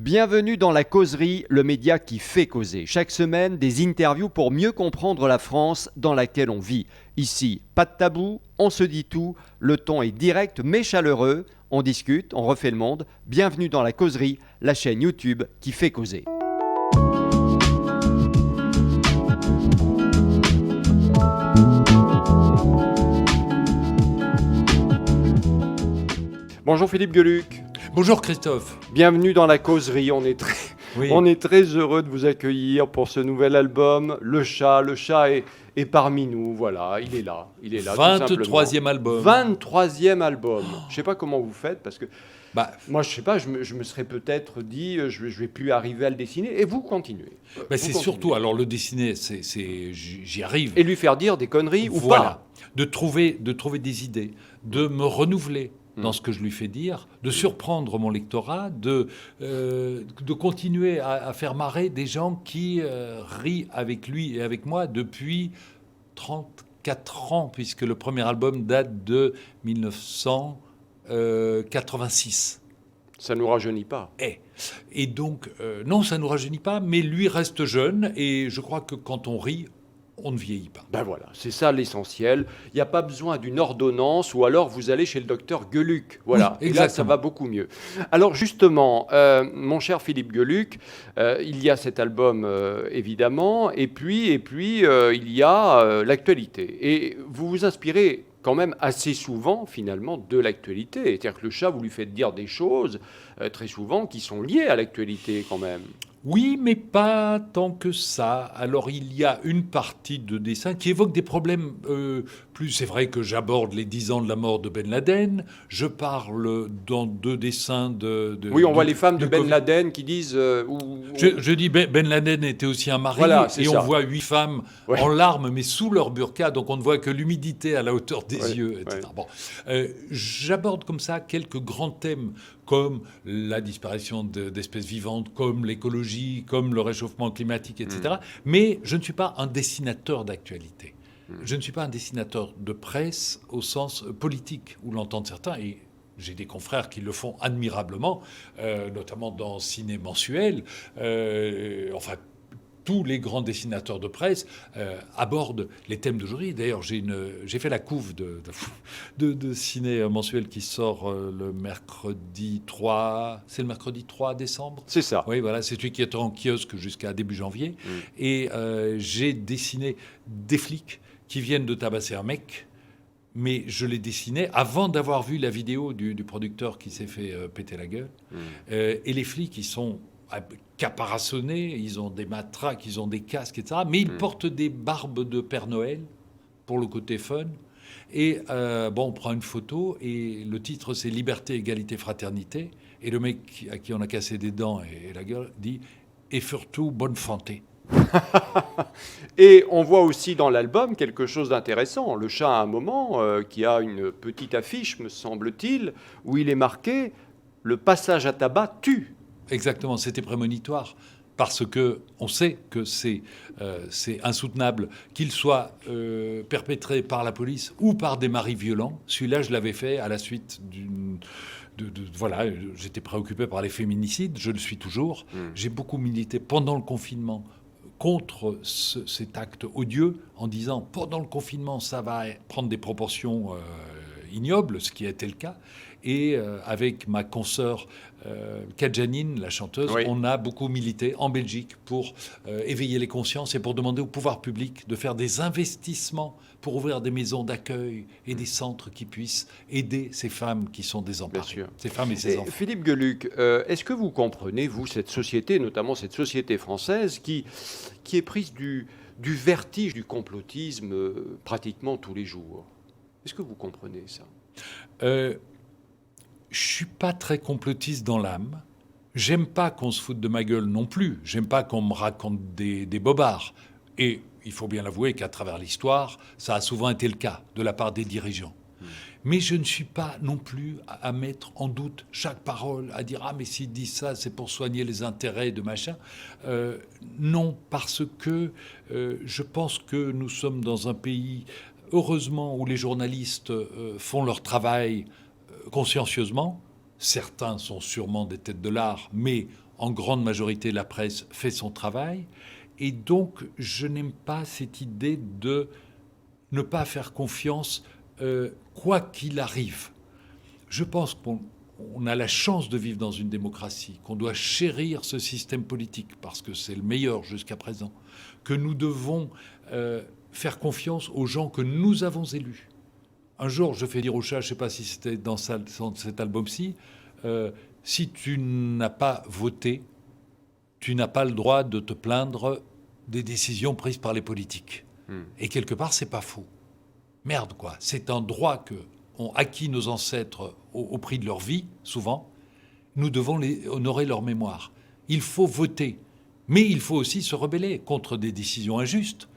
Bienvenue dans La Causerie, le média qui fait causer. Chaque semaine, des interviews pour mieux comprendre la France dans laquelle on vit. Ici, pas de tabou, on se dit tout, le ton est direct mais chaleureux, on discute, on refait le monde. Bienvenue dans La Causerie, la chaîne YouTube qui fait causer. Bonjour Philippe Gueluc. Bonjour Christophe. Bienvenue dans La Causerie, on est très heureux de vous accueillir pour ce nouvel album. Le chat est parmi nous, voilà, il est là. 23e album. 23e album. Je ne sais pas comment vous faites, parce que moi je sais pas, je me serais peut-être dit, je vais plus arriver à le dessiner, et vous continuez. C'est surtout, alors le dessiner, j'y arrive. Et lui faire dire des conneries ou pas. De trouver des idées, de me renouveler dans ce que je lui fais dire, de surprendre mon lectorat, de continuer à faire marrer des gens qui rient avec lui et avec moi depuis 34 ans, puisque le premier album date de 1986. Ça ne nous rajeunit pas. Et donc, non, ça ne nous rajeunit pas, mais lui reste jeune, et je crois que quand on rit, on ne vieillit pas. Ben voilà, c'est ça l'essentiel. Il n'y a pas besoin d'une ordonnance, ou alors vous allez chez le docteur Gueluc. Voilà, oui, et là ça va beaucoup mieux. Alors justement, mon cher Philippe Gueluc, il y a cet album évidemment, et puis il y a l'actualité. Et vous vous inspirez quand même assez souvent finalement de l'actualité. C'est-à-dire que le chat, vous lui faites dire des choses très souvent qui sont liées à l'actualité quand même. Oui, mais pas tant que ça. Alors, il y a une partie de dessin qui évoque des problèmes plus... C'est vrai que j'aborde les 10 ans de la mort de Ben Laden. Je parle dans 2 dessins de oui, on voit les femmes de Ben Laden qui disent... Je dis Ben Laden était aussi un mari. Voilà, et on voit 8 femmes en larmes, mais sous leur burqa. Donc, on ne voit que l'humidité à la hauteur des yeux, etc. Bon, j'aborde comme ça quelques grands thèmes comme la disparition d'espèces vivantes, comme l'écologie, comme le réchauffement climatique, etc. Mais je ne suis pas un dessinateur d'actualité. Je ne suis pas un dessinateur de presse au sens politique, où l'entendent certains, et j'ai des confrères qui le font admirablement, notamment dans Ciné Mensuel. Tous les grands dessinateurs de presse abordent les thèmes d'aujourd'hui. D'ailleurs, j'ai fait la couve de Ciné Mensuel qui sort le mercredi 3... C'est le mercredi 3 décembre ? C'est ça. Oui, voilà, c'est celui qui est en kiosque jusqu'à début janvier. Et j'ai dessiné des flics qui viennent de tabasser un mec, mais je les dessinais avant d'avoir vu la vidéo du producteur qui s'est fait péter la gueule. Et les flics, ils sont caparaçonnés, ils ont des matraques, ils ont des casques, etc. Mais ils portent des barbes de Père Noël pour le côté fun. Et on prend une photo et le titre c'est Liberté, égalité, fraternité. Et le mec à qui on a cassé des dents et la gueule dit « Et surtout, bonne santé ». Et on voit aussi dans l'album quelque chose d'intéressant. Le chat, à un moment, qui a une petite affiche, me semble-t-il, où il est marqué « Le passage à tabac tue ». Exactement, c'était prémonitoire, parce que on sait que c'est insoutenable qu'il soit perpétré par la police ou par des maris violents. Celui-là, je l'avais fait à la suite voilà, j'étais préoccupé par les féminicides, je le suis toujours. J'ai beaucoup milité pendant le confinement contre cet acte odieux, en disant pendant le confinement, ça va prendre des proportions ignobles, ce qui a été le cas. Et avec ma consoeur Kadjanine, la chanteuse, on a beaucoup milité en Belgique pour éveiller les consciences et pour demander au pouvoir public de faire des investissements pour ouvrir des maisons d'accueil et des centres qui puissent aider ces femmes qui sont désemparées. Ces femmes et ces enfants. Philippe Gueluc, est-ce que vous comprenez, vous, cette société, notamment cette société française, qui est prise du vertige du complotisme pratiquement tous les jours? Est-ce que vous comprenez ça? Je suis pas très complotiste dans l'âme. J'aime pas qu'on se foute de ma gueule non plus. J'aime pas qu'on me raconte des bobards. Et il faut bien l'avouer qu'à travers l'histoire, ça a souvent été le cas de la part des dirigeants. Mais je ne suis pas non plus à mettre en doute chaque parole, à dire « Ah, mais s'ils disent ça, c'est pour soigner les intérêts de machin ». Non, parce que je pense que nous sommes dans un pays, heureusement, où les journalistes font leur travail consciencieusement. Certains sont sûrement des têtes de l'art, mais en grande majorité, la presse fait son travail. Et donc, je n'aime pas cette idée de ne pas faire confiance quoi qu'il arrive. Je pense qu'on a la chance de vivre dans une démocratie, qu'on doit chérir ce système politique parce que c'est le meilleur jusqu'à présent, que nous devons faire confiance aux gens que nous avons élus. Un jour, je fais dire au chat, je ne sais pas si c'était dans cet album-ci, si tu n'as pas voté, tu n'as pas le droit de te plaindre des décisions prises par les politiques. Et quelque part, c'est pas faux. Merde, quoi. C'est un droit que ont acquis nos ancêtres au prix de leur vie, souvent. Nous devons honorer leur mémoire. Il faut voter. Mais il faut aussi se rebeller contre des décisions injustes.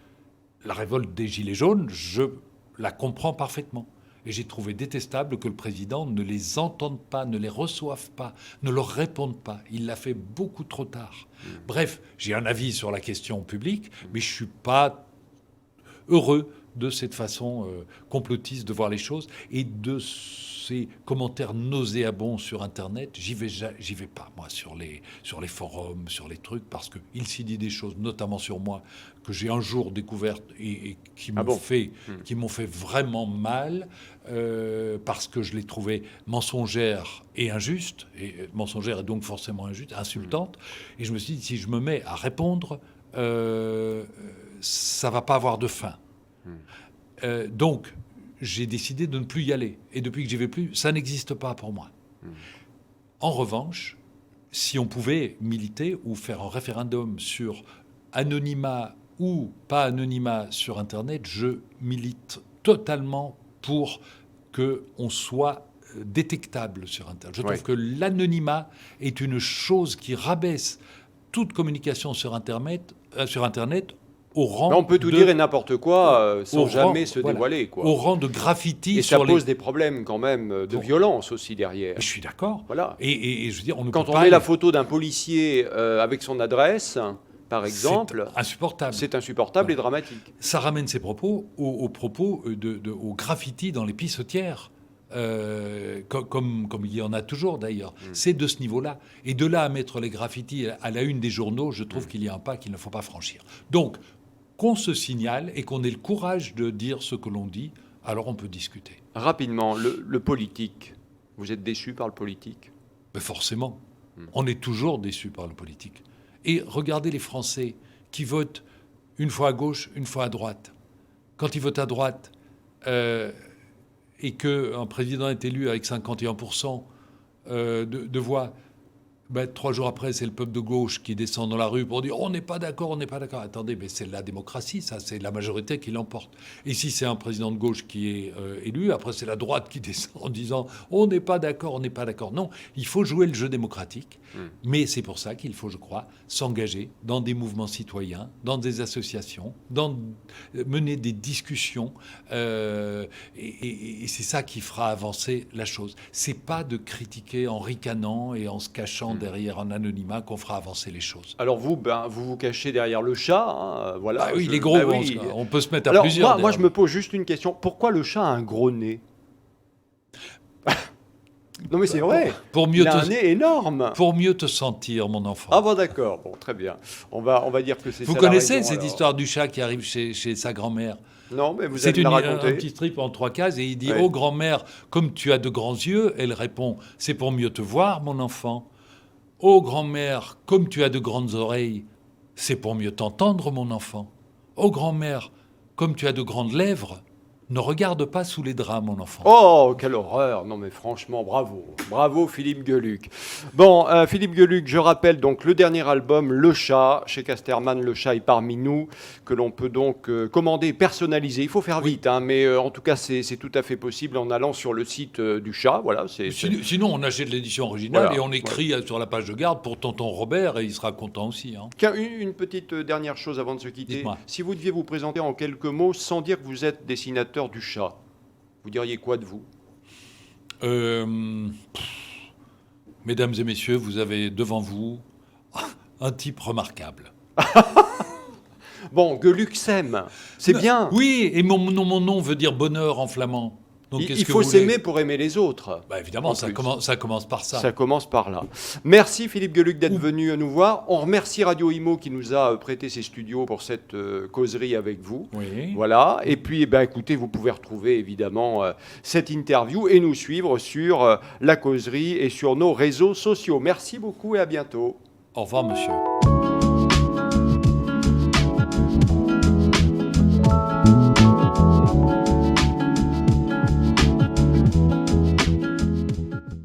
La révolte des Gilets jaunes, je la comprends parfaitement. Et j'ai trouvé détestable que le président ne les entende pas, ne les reçoive pas, ne leur réponde pas. Il l'a fait beaucoup trop tard. Bref, j'ai un avis sur la question publique, mais je ne suis pas heureux de cette façon complotiste de voir les choses et de ces commentaires nauséabonds sur Internet. J'y vais pas, moi, sur les forums, sur les trucs, parce qu'il s'y dit des choses, notamment sur moi, que j'ai un jour découvertes et qui m'ont fait vraiment mal, parce que je les trouvais mensongères et injustes, et mensongères et donc forcément injustes, insultantes. Et je me suis dit, si je me mets à répondre, ça va pas avoir de fin. Donc, j'ai décidé de ne plus y aller. Et depuis que j'y vais plus, ça n'existe pas pour moi. En revanche, si on pouvait militer ou faire un référendum sur anonymat ou pas anonymat sur Internet, je milite totalement pour qu'on soit détectable sur Internet. Je trouve que l'anonymat est une chose qui rabaisse toute communication sur Internet au rang on peut tout dire et n'importe quoi sans jamais se dévoiler. Au rang de graffiti. Et ça pose des problèmes quand même de violence aussi derrière. Je suis d'accord. Voilà. Et je veux dire, quand on met la photo d'un policier avec son adresse, par exemple, c'est insupportable. C'est insupportable et dramatique. Ça ramène ses propos aux propos au graffiti dans les pissotières. Comme il y en a toujours d'ailleurs. C'est de ce niveau-là. Et de là à mettre les graffitis à la une des journaux, je trouve qu'il y a un pas qu'il ne faut pas franchir. Donc, qu'on se signale et qu'on ait le courage de dire ce que l'on dit, alors on peut discuter. Rapidement, le politique, vous êtes déçu par le politique ? Mais forcément. On est toujours déçu par le politique. Et regardez les Français qui votent une fois à gauche, une fois à droite. Quand ils votent à droite et qu'un président est élu avec 51% de voix, 3 jours après, c'est le peuple de gauche qui descend dans la rue pour dire « on n'est pas d'accord, on n'est pas d'accord ». Attendez, mais c'est la démocratie, ça, c'est la majorité qui l'emporte. Et si c'est un président de gauche qui est élu, après c'est la droite qui descend en disant « on n'est pas d'accord, on n'est pas d'accord ». Non, il faut jouer le jeu démocratique, mais c'est pour ça qu'il faut, je crois, s'engager dans des mouvements citoyens, dans des associations, mener des discussions, et c'est ça qui fera avancer la chose. C'est pas de critiquer en ricanant et en se cachant derrière un anonymat qu'on fera avancer les choses. Alors vous vous cachez derrière le chat, hein, voilà. Oui, les gros, oui. On peut se mettre à plusieurs. Moi, je me pose juste une question. Pourquoi le chat a un gros nez ? Non mais c'est vrai. Il a un nez énorme. Pour mieux te sentir, mon enfant. Ah bon, d'accord. Bon, très bien. On va dire que c'est ça. Vous connaissez cette histoire du chat qui arrive chez sa grand-mère ? Non, mais vous allez me la raconter. C'est un petit strip en 3 cases et il dit « Oh grand-mère, comme tu as de grands yeux », elle répond « C'est pour mieux te voir, mon enfant ». « Oh grand-mère, comme tu as de grandes oreilles, c'est pour mieux t'entendre, mon enfant. Oh grand-mère, comme tu as de grandes lèvres, ne regarde pas sous les draps, mon enfant. » Oh, quelle horreur! Non mais franchement, bravo. Bravo Philippe Geluck. Bon, Philippe Geluck, je rappelle donc le dernier album, Le Chat, chez Casterman, Le Chat est parmi nous, que l'on peut donc commander, personnaliser. Il faut faire vite, hein, mais en tout cas, c'est tout à fait possible en allant sur le site du Chat. Voilà, Sinon, on achète l'édition originale et on écrit sur la page de garde pour tonton Robert et il sera content aussi. Hein. Tiens, une petite dernière chose avant de se quitter. Dites-moi. Si vous deviez vous présenter en quelques mots, sans dire que vous êtes dessinateur du Chat, vous diriez quoi de vous ? Mesdames et messieurs, vous avez devant vous un type remarquable. Bon, Geluck s'aime, c'est bien. Oui, et mon nom veut dire bonheur en flamand. Donc, Il faut s'aimer pour aimer les autres. Bah, évidemment, ça commence par ça. Ça commence par là. Merci Philippe Geluck d'être venu nous voir. On remercie Radio Imo qui nous a prêté ses studios pour cette causerie avec vous. Oui. Voilà. Et puis, écoutez, vous pouvez retrouver évidemment cette interview et nous suivre sur la causerie et sur nos réseaux sociaux. Merci beaucoup et à bientôt. Au revoir, monsieur.